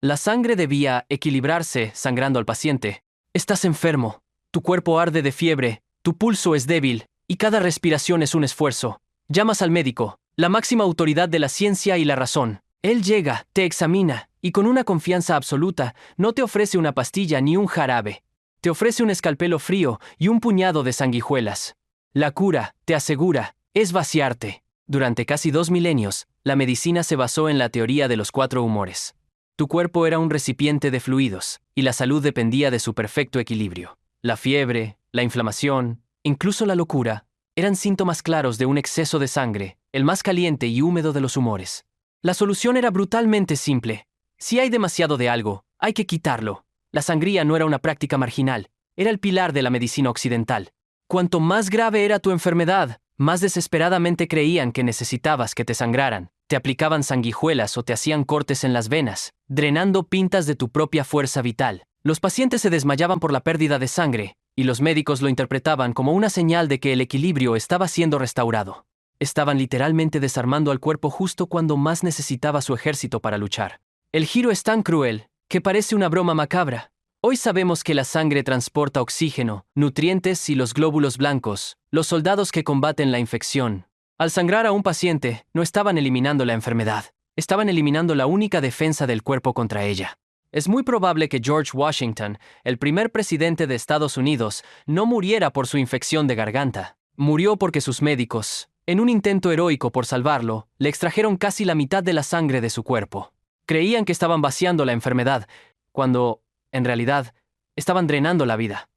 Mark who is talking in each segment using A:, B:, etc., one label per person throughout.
A: La sangre debía equilibrarse sangrando al paciente. Estás enfermo. Tu cuerpo arde de fiebre, tu pulso es débil, y cada respiración es un esfuerzo. Llamas al médico, la máxima autoridad de la ciencia y la razón. Él llega, te examina, y con una confianza absoluta, no te ofrece una pastilla ni un jarabe. Te ofrece un escalpelo frío y un puñado de sanguijuelas. La cura, te asegura, es vaciarte. Durante casi 2 milenios, la medicina se basó en la teoría de los 4 humores. Tu cuerpo era un recipiente de fluidos, y la salud dependía de su perfecto equilibrio. La fiebre, la inflamación, incluso la locura, eran síntomas claros de un exceso de sangre, el más caliente y húmedo de los humores. La solución era brutalmente simple. Si hay demasiado de algo, hay que quitarlo. La sangría no era una práctica marginal, era el pilar de la medicina occidental. Cuanto más grave era tu enfermedad, más desesperadamente creían que necesitabas que te sangraran. Te aplicaban sanguijuelas o te hacían cortes en las venas, drenando pintas de tu propia fuerza vital. Los pacientes se desmayaban por la pérdida de sangre, y los médicos lo interpretaban como una señal de que el equilibrio estaba siendo restaurado. Estaban literalmente desarmando al cuerpo justo cuando más necesitaba su ejército para luchar. El giro es tan cruel que parece una broma macabra. Hoy sabemos que la sangre transporta oxígeno, nutrientes y los glóbulos blancos, los soldados que combaten la infección. Al sangrar a un paciente, no estaban eliminando la enfermedad, estaban eliminando la única defensa del cuerpo contra ella. Es muy probable que George Washington, el primer presidente de Estados Unidos, no muriera por su infección de garganta. Murió porque sus médicos, en un intento heroico por salvarlo, le extrajeron casi la mitad de la sangre de su cuerpo. Creían que estaban vaciando la enfermedad, cuando, en realidad, estaban drenando la vida.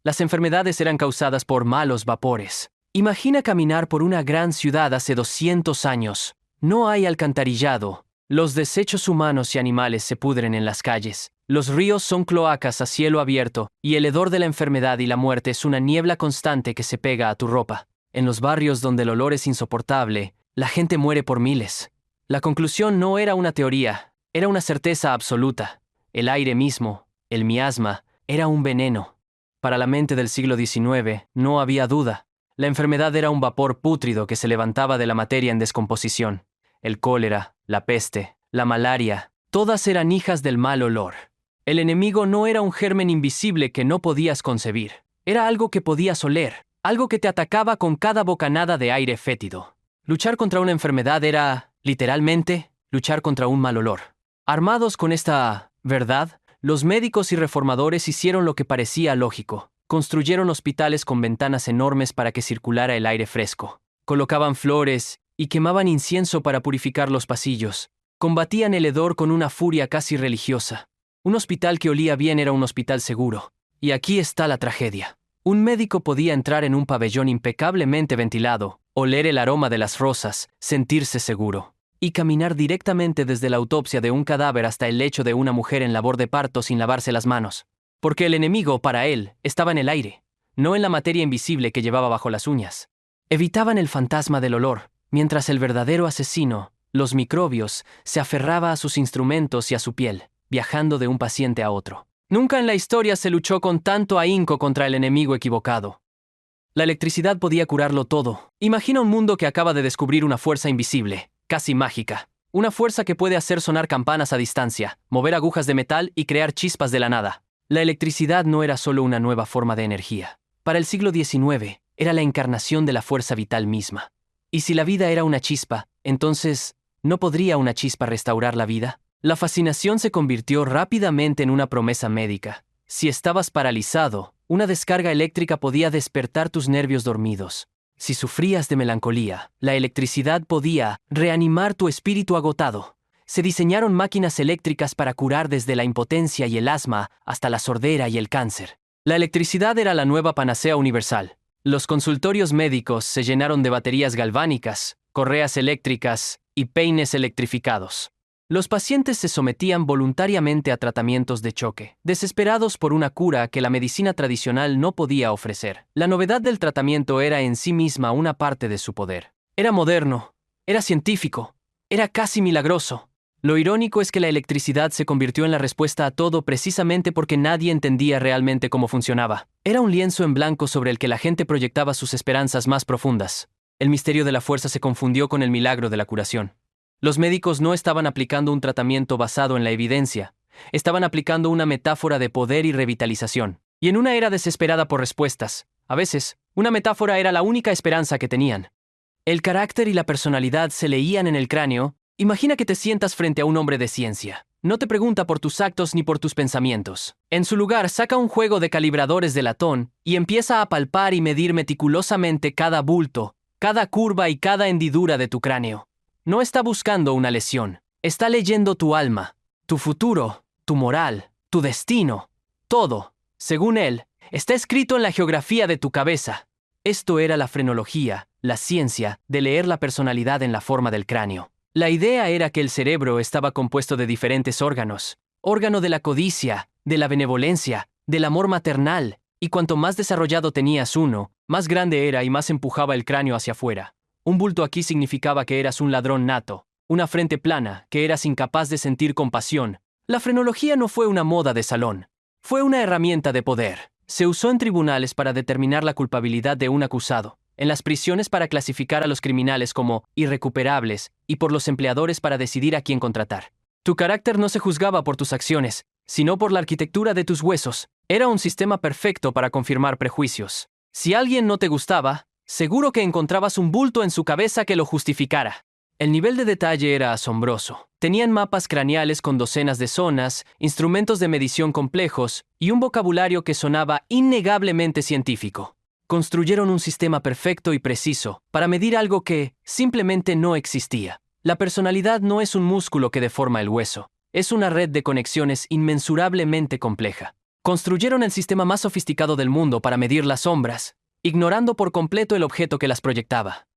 A: Las enfermedades eran causadas por malos vapores. Imagina caminar por una gran ciudad hace 200 años. No hay alcantarillado. Los desechos humanos y animales se pudren en las calles. Los ríos son cloacas a cielo abierto, y el hedor de la enfermedad y la muerte es una niebla constante que se pega a tu ropa. En los barrios donde el olor es insoportable, la gente muere por miles. La conclusión no era una teoría, era una certeza absoluta. El aire mismo, el miasma, era un veneno. Para la mente del siglo XIX, no había duda. La enfermedad era un vapor pútrido que se levantaba de la materia en descomposición. El cólera, la peste, la malaria, todas eran hijas del mal olor. El enemigo no era un germen invisible que no podías concebir. Era algo que podías oler, algo que te atacaba con cada bocanada de aire fétido. Luchar contra una enfermedad era, literalmente, luchar contra un mal olor. Armados con esta verdad, los médicos y reformadores hicieron lo que parecía lógico. Construyeron hospitales con ventanas enormes para que circulara el aire fresco. Colocaban flores y quemaban incienso para purificar los pasillos. Combatían el hedor con una furia casi religiosa. Un hospital que olía bien era un hospital seguro. Y aquí está la tragedia. Un médico podía entrar en un pabellón impecablemente ventilado, oler el aroma de las rosas, sentirse seguro, y caminar directamente desde la autopsia de un cadáver hasta el lecho de una mujer en labor de parto sin lavarse las manos. Porque el enemigo, para él, estaba en el aire, no en la materia invisible que llevaba bajo las uñas. Evitaban el fantasma del olor, mientras el verdadero asesino, los microbios, se aferraba a sus instrumentos y a su piel, viajando de un paciente a otro. Nunca en la historia se luchó con tanto ahínco contra el enemigo equivocado. La electricidad podía curarlo todo. Imagina un mundo que acaba de descubrir una fuerza invisible, casi mágica. Una fuerza que puede hacer sonar campanas a distancia, mover agujas de metal y crear chispas de la nada. La electricidad no era solo una nueva forma de energía. Para el siglo XIX, era la encarnación de la fuerza vital misma. Y si la vida era una chispa, entonces, ¿no podría una chispa restaurar la vida? La fascinación se convirtió rápidamente en una promesa médica. Si estabas paralizado, una descarga eléctrica podía despertar tus nervios dormidos. Si sufrías de melancolía, la electricidad podía reanimar tu espíritu agotado. Se diseñaron máquinas eléctricas para curar desde la impotencia y el asma hasta la sordera y el cáncer. La electricidad era la nueva panacea universal. Los consultorios médicos se llenaron de baterías galvánicas, correas eléctricas y peines electrificados. Los pacientes se sometían voluntariamente a tratamientos de choque, desesperados por una cura que la medicina tradicional no podía ofrecer. La novedad del tratamiento era en sí misma una parte de su poder. Era moderno, era científico, era casi milagroso. Lo irónico es que la electricidad se convirtió en la respuesta a todo precisamente porque nadie entendía realmente cómo funcionaba. Era un lienzo en blanco sobre el que la gente proyectaba sus esperanzas más profundas. El misterio de la fuerza se confundió con el milagro de la curación. Los médicos no estaban aplicando un tratamiento basado en la evidencia, Estaban aplicando una metáfora de poder y revitalización. Y en una era desesperada por respuestas, a veces, una metáfora era la única esperanza que tenían. El carácter y la personalidad se leían en el cráneo. Imagina que te sientas frente a un hombre de ciencia. No te pregunta por tus actos ni por tus pensamientos. En su lugar, saca un juego de calibradores de latón y empieza a palpar y medir meticulosamente cada bulto, cada curva y cada hendidura de tu cráneo. No está buscando una lesión. Está leyendo tu alma, tu futuro, tu moral, tu destino. Todo, según él, está escrito en la geografía de tu cabeza. Esto era la frenología, la ciencia de leer la personalidad en la forma del cráneo. La idea era que el cerebro estaba compuesto de diferentes órganos. Órgano de la codicia, de la benevolencia, del amor maternal, y cuanto más desarrollado tenías uno, más grande era y más empujaba el cráneo hacia afuera. Un bulto aquí significaba que eras un ladrón nato, una frente plana, que eras incapaz de sentir compasión. La frenología no fue una moda de salón. Fue una herramienta de poder. Se usó en tribunales para determinar la culpabilidad de un acusado, en las prisiones para clasificar a los criminales como irrecuperables y por los empleadores para decidir a quién contratar. Tu carácter no se juzgaba por tus acciones, sino por la arquitectura de tus huesos. Era un sistema perfecto para confirmar prejuicios. Si alguien no te gustaba, seguro que encontrabas un bulto en su cabeza que lo justificara. El nivel de detalle era asombroso. Tenían mapas craneales con docenas de zonas, instrumentos de medición complejos y un vocabulario que sonaba innegablemente científico. Construyeron un sistema perfecto y preciso para medir algo que simplemente no existía. La personalidad no es un músculo que deforma el hueso. Es una red de conexiones inmensurablemente compleja. Construyeron el sistema más sofisticado del mundo para medir las sombras, ignorando por completo el objeto que las proyectaba.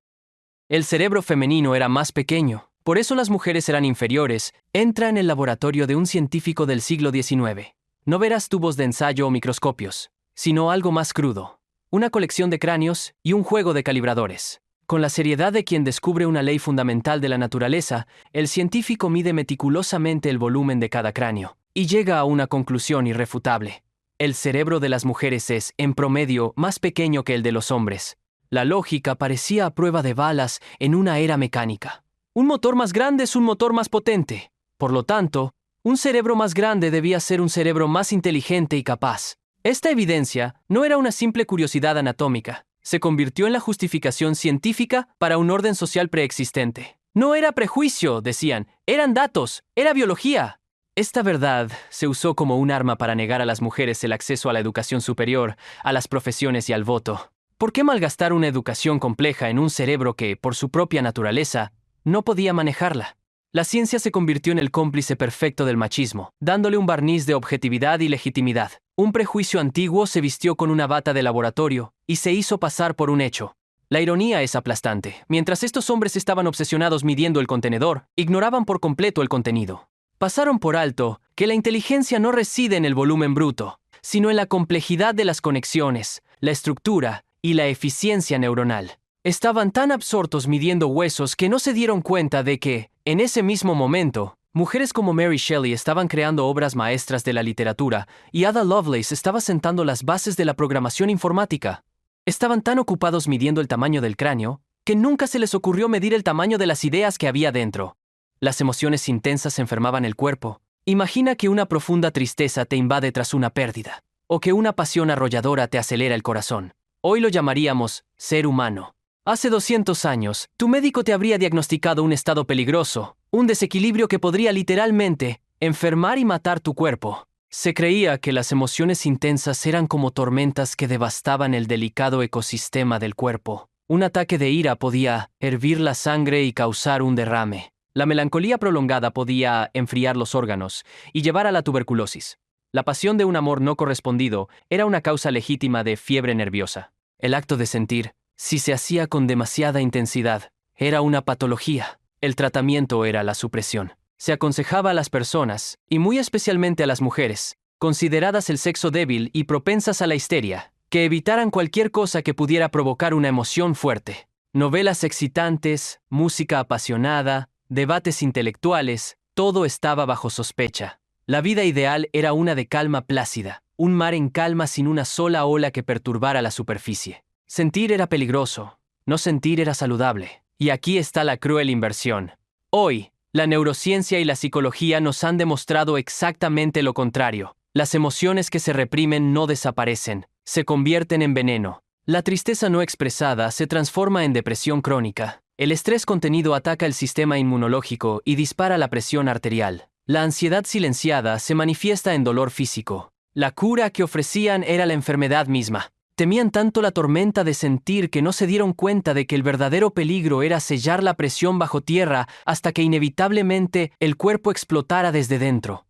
A: El cerebro femenino era más pequeño, por eso las mujeres eran inferiores. Entra en el laboratorio de un científico del siglo XIX. No verás tubos de ensayo o microscopios, sino algo más crudo. Una colección de cráneos y un juego de calibradores. Con la seriedad de quien descubre una ley fundamental de la naturaleza, el científico mide meticulosamente el volumen de cada cráneo y llega a una conclusión irrefutable. El cerebro de las mujeres es, en promedio, más pequeño que el de los hombres. La lógica parecía a prueba de balas en una era mecánica. Un motor más grande es un motor más potente. Por lo tanto, un cerebro más grande debía ser un cerebro más inteligente y capaz. Esta evidencia no era una simple curiosidad anatómica. Se convirtió en la justificación científica para un orden social preexistente. No era prejuicio, decían, eran datos, era biología. Esta verdad se usó como un arma para negar a las mujeres el acceso a la educación superior, a las profesiones y al voto. ¿Por qué malgastar una educación compleja en un cerebro que, por su propia naturaleza, no podía manejarla? La ciencia se convirtió en el cómplice perfecto del machismo, dándole un barniz de objetividad y legitimidad. Un prejuicio antiguo se vistió con una bata de laboratorio y se hizo pasar por un hecho. La ironía es aplastante. Mientras estos hombres estaban obsesionados midiendo el contenedor, ignoraban por completo el contenido. Pasaron por alto que la inteligencia no reside en el volumen bruto, sino en la complejidad de las conexiones, la estructura y la eficiencia neuronal. Estaban tan absortos midiendo huesos que no se dieron cuenta de que, en ese mismo momento, mujeres como Mary Shelley estaban creando obras maestras de la literatura y Ada Lovelace estaba sentando las bases de la programación informática. Estaban tan ocupados midiendo el tamaño del cráneo que nunca se les ocurrió medir el tamaño de las ideas que había dentro. Las emociones intensas enfermaban el cuerpo. Imagina que una profunda tristeza te invade tras una pérdida, o que una pasión arrolladora te acelera el corazón. Hoy lo llamaríamos ser humano. Hace 200 años, tu médico te habría diagnosticado un estado peligroso, un desequilibrio que podría literalmente enfermar y matar tu cuerpo. Se creía que las emociones intensas eran como tormentas que devastaban el delicado ecosistema del cuerpo. Un ataque de ira podía hervir la sangre y causar un derrame. La melancolía prolongada podía enfriar los órganos y llevar a la tuberculosis. La pasión de un amor no correspondido era una causa legítima de fiebre nerviosa. El acto de sentir, si se hacía con demasiada intensidad, era una patología. El tratamiento era la supresión. Se aconsejaba a las personas, y muy especialmente a las mujeres, consideradas el sexo débil y propensas a la histeria, que evitaran cualquier cosa que pudiera provocar una emoción fuerte. Novelas excitantes, música apasionada, debates intelectuales, todo estaba bajo sospecha. La vida ideal era una de calma plácida, un mar en calma sin una sola ola que perturbara la superficie. Sentir era peligroso, no sentir era saludable. Y aquí está la cruel inversión. Hoy, La neurociencia y la psicología nos han demostrado exactamente lo contrario. Las emociones que se reprimen no desaparecen, se convierten en veneno. La tristeza no expresada se transforma en depresión crónica. El estrés contenido ataca el sistema inmunológico y dispara la presión arterial. La ansiedad silenciada se manifiesta en dolor físico. La cura que ofrecían era la enfermedad misma. Temían tanto la tormenta de sentir que no se dieron cuenta de que el verdadero peligro era sellar la presión bajo tierra hasta que inevitablemente el cuerpo explotara desde dentro.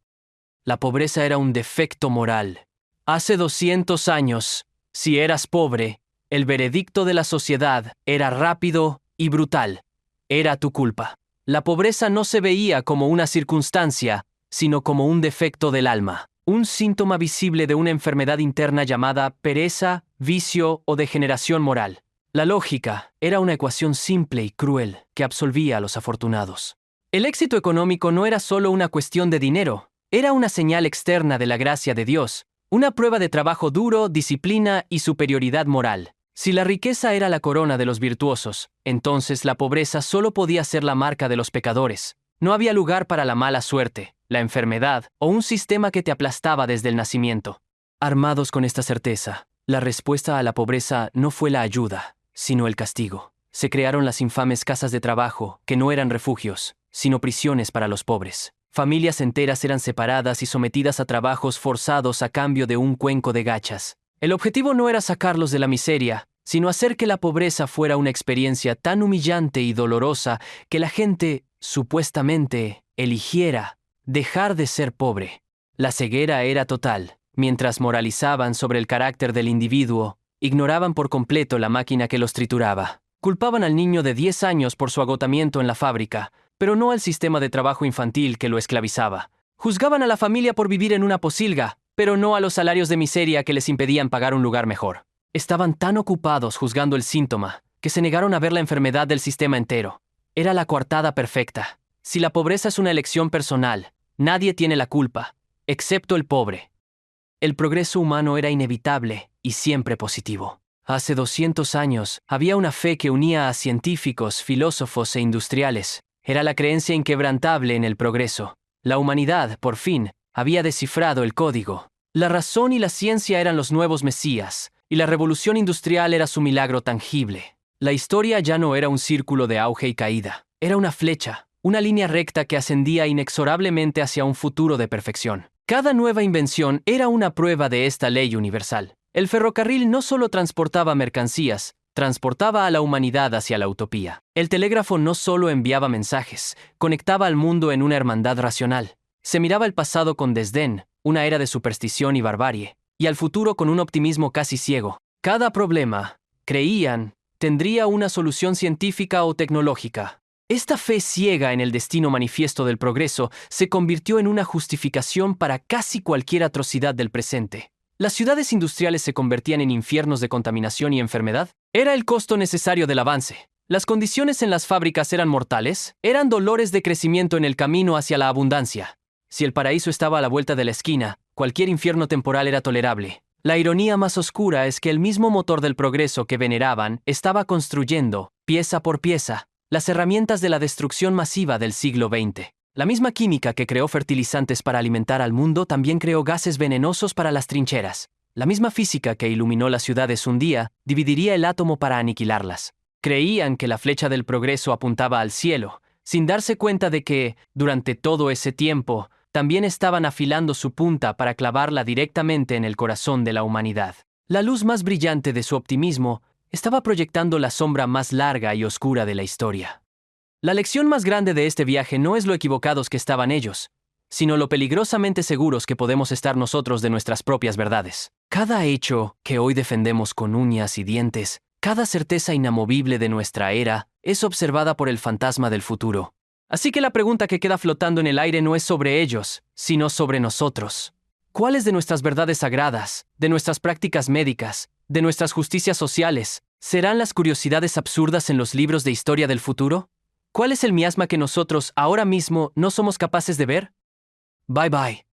A: La pobreza era un defecto moral. Hace 200 años, si eras pobre, el veredicto de la sociedad era rápido y brutal. Era tu culpa. La pobreza no se veía como una circunstancia, sino como un defecto del alma, un síntoma visible de una enfermedad interna llamada pereza, vicio o degeneración moral. La lógica era una ecuación simple y cruel que absolvía a los afortunados. El éxito económico no era solo una cuestión de dinero, era una señal externa de la gracia de Dios, una prueba de trabajo duro, disciplina y superioridad moral. Si la riqueza era la corona de los virtuosos, entonces la pobreza solo podía ser la marca de los pecadores. No había lugar para la mala suerte, la enfermedad o un sistema que te aplastaba desde el nacimiento. Armados con esta certeza, la respuesta a la pobreza no fue la ayuda, sino el castigo. Se crearon las infames casas de trabajo, que no eran refugios, sino prisiones para los pobres. Familias enteras eran separadas y sometidas a trabajos forzados a cambio de un cuenco de gachas. El objetivo no era sacarlos de la miseria, sino hacer que la pobreza fuera una experiencia tan humillante y dolorosa que la gente, supuestamente, eligiera dejar de ser pobre. La ceguera era total. Mientras moralizaban sobre el carácter del individuo, ignoraban por completo la máquina que los trituraba. Culpaban al niño de 10 años por su agotamiento en la fábrica, pero no al sistema de trabajo infantil que lo esclavizaba. Juzgaban a la familia por vivir en una pocilga, pero no a los salarios de miseria que les impedían pagar un lugar mejor. Estaban tan ocupados juzgando el síntoma, que se negaron a ver la enfermedad del sistema entero. Era la coartada perfecta. Si la pobreza es una elección personal, nadie tiene la culpa, excepto el pobre. El progreso humano era inevitable y siempre positivo. Hace 200 años, había una fe que unía a científicos, filósofos e industriales. Era la creencia inquebrantable en el progreso. La humanidad, por fin, había descifrado el código. La razón y la ciencia eran los nuevos mesías, y la revolución industrial era su milagro tangible. La historia ya no era un círculo de auge y caída. Era una flecha, una línea recta que ascendía inexorablemente hacia un futuro de perfección. Cada nueva invención era una prueba de esta ley universal. El ferrocarril no solo transportaba mercancías, transportaba a la humanidad hacia la utopía. El telégrafo no solo enviaba mensajes, conectaba al mundo en una hermandad racional. Se miraba el pasado con desdén, una era de superstición y barbarie, y al futuro con un optimismo casi ciego. Cada problema, creían, tendría una solución científica o tecnológica. Esta fe ciega en el destino manifiesto del progreso se convirtió en una justificación para casi cualquier atrocidad del presente. ¿Las ciudades industriales se convertían en infiernos de contaminación y enfermedad? ¿Era el costo necesario del avance? ¿Las condiciones en las fábricas eran mortales? ¿Eran dolores de crecimiento en el camino hacia la abundancia? Si el paraíso estaba a la vuelta de la esquina, cualquier infierno temporal era tolerable. La ironía más oscura es que el mismo motor del progreso que veneraban estaba construyendo, pieza por pieza, las herramientas de la destrucción masiva del siglo XX. La misma química que creó fertilizantes para alimentar al mundo también creó gases venenosos para las trincheras. La misma física que iluminó las ciudades un día dividiría el átomo para aniquilarlas. Creían que la flecha del progreso apuntaba al cielo, sin darse cuenta de que, durante todo ese tiempo, también estaban afilando su punta para clavarla directamente en el corazón de la humanidad. La luz más brillante de su optimismo estaba proyectando la sombra más larga y oscura de la historia. La lección más grande de este viaje no es lo equivocados que estaban ellos, sino lo peligrosamente seguros que podemos estar nosotros de nuestras propias verdades. Cada hecho que hoy defendemos con uñas y dientes, cada certeza inamovible de nuestra era, es observada por el fantasma del futuro. Así que la pregunta que queda flotando en el aire no es sobre ellos, sino sobre nosotros. ¿Cuáles de nuestras verdades sagradas, de nuestras prácticas médicas, de nuestras justicias sociales, serán las curiosidades absurdas en los libros de historia del futuro? ¿Cuál es el miasma que nosotros ahora mismo no somos capaces de ver? Bye bye.